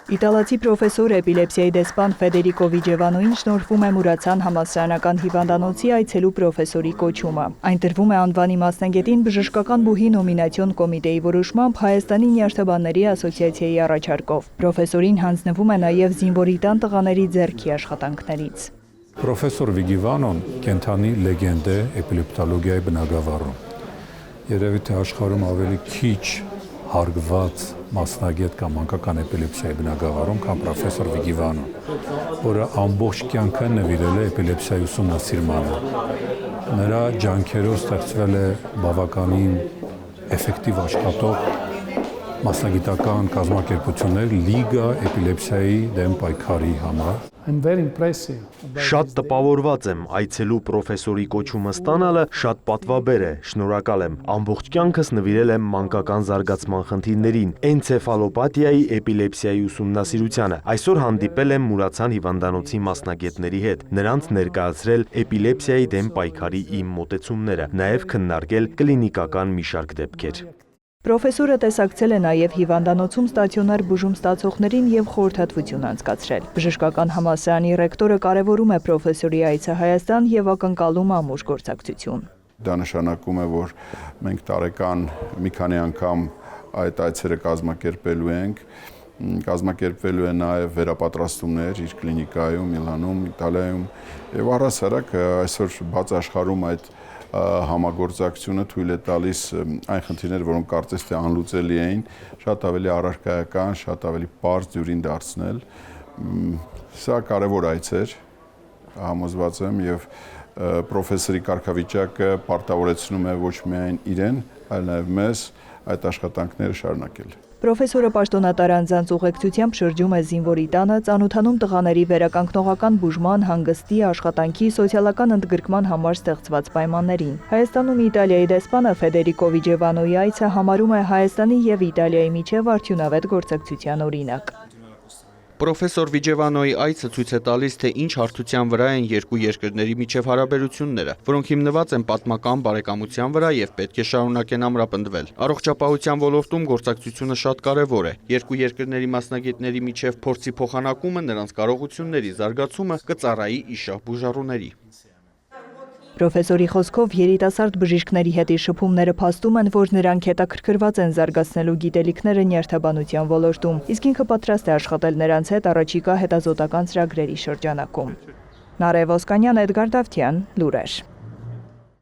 Իտալացի պրոֆեսոր էպիլեպսիայի դեսպան Ֆեդերիկո Վիջևանոին շնորհվում է Մուրացան համալսարանական հիվանդանոցի այցելու պրոֆեսորի կոչումը։ Այն տրվում է անվանի մասնագետին բժշկական բուհի նոմինացիոն կոմիտեի որոշմամբ Հայաստանի նյարդաբանների ասոցիացիայի առաջարկով։ Պրոֆեսորին հանձնվում է նաև զինվորի տան տղաների ձեռքի աշխատանքներից։ Պրոֆեսոր Վիգիվանոն կենթանի լեգենդ է էպիլեպտոլոգիայի բնագավառում։ Երևի թե աշխարհում ավելի քիչ հարգված մասնագետ կամ մանկական էպիլեպսիայի բնագավառում կամ պրոֆեսոր Վիգիվանոն, որը ամբողջ կյանքը նվիրել է էպիլեպսիայի ուսումնասիրմանը։ Նրա ջանքերով ստեղծվել է բավականին էֆեկտիվ աշխատող մասնագիտական կազմակերպություններ Լիգա էպիլեպսիայի դեմ պայքարի համար։ Շատ տպավորված եմ, այցելու պրոֆեսորի կոչումը ստանալը շատ պատվաբեր է, շնորհակալ եմ։ Ամբողջ կյանքս նվիրել եմ մանկական զարգացման խնդիրներին, էնցեֆալոպաթիայի, էպիլեպսիայի ուսումնասիրությանը։ Այսօր հանդիպել եմ Մուրացան հիվանդանոցի մասնագետների հետ, նրանց ներկայացրել էպիլեպսիայի դեմ պայքարի իմ մոտեցումները, նաև քննարկել կլինիկական մի շարք դեպքեր։ Պրոֆեսորը տեսակցել է նաև հիվանդանոցում ստացիոնար բուժում ստացողներին և խորհրդատվություն անցկացրել։ Բժշկական համալսարանի ռեկտորը կարևորում է պրոֆեսորի այցը Հայաստան և ակնկալում ամուր գործակցություն։ Դա նշանակում է, որ մենք տարեկան մի քանի անգամ այդ այցերը կազմակերպելու ենք, կազմակերպվելու է նաև վերապատրաստումներ իր կլինիկայում, Միլանում, Իտալիայում և առհասարակ այսօր բաց աշխարհում այդ համագործակցությունը թույլ է տալիս այն խնդիրները, որոնք կարծես թե անլուծելի էին, շատ ավելի առարկայական, շատ ավելի պարզ դյուրին դարձնել։ Սա կարևոր այց էր, համոզված եմ, և պրոֆեսորի կարգավիճակը պարտավորեցնում է ոչ միայն իրեն, այլ նաև մեզ այդ աշխատանքները շարունակել։ Պրոֆեսորը պաշտոնատար անձանց ուղեկցությամբ շրջում է զինվորի տանը, ծանոթանում տղաների վերականգնողական բուժման, հանգստի, աշխատանքի, սոցիալական ընդգրկման համար ստեղծված պայմաններին։ Հայաստանում Իտալիայի դեսպանը Ֆեդերիկո Վիջևանոյի այցը համարում է Հայաստանի և Իտալիայի միջև արդյունավետ գործակցության օրինակ։ Պրոֆեսոր Վիջևանոյի այցը ցույց է տալիս, թե ինչ հարթության վրա են երկու երկրների միջև հարաբերությունները, որոնք հիմնված են պատմական բարեկամության վրա և պետք է շարունակեն ամրապնդվել։ Առողջապահության ոլորտում գործակցությունը շատ կարևոր է։ Երկու երկրների մասնագետների միջև փորձի փոխանակումը, նրանց կարողությունների զարգացումը կծառայի իշահ բուժառուների։ Պրոֆեսորի խոսքով երիտասարդ բժիշկների հետ իր շփումները փաստում են, որ նրանք հետաքրքրված են զարգացնելու գիտելիքները նյարդաբանության ոլորտում, իսկ ինքը պատրաստ է աշխատել նրանց հետ առաջիկա հետազոտական ծրագրերի շրջանակում։ Նարեկ Ոսկանյան, Էդգար Դավթյան, լուրեր։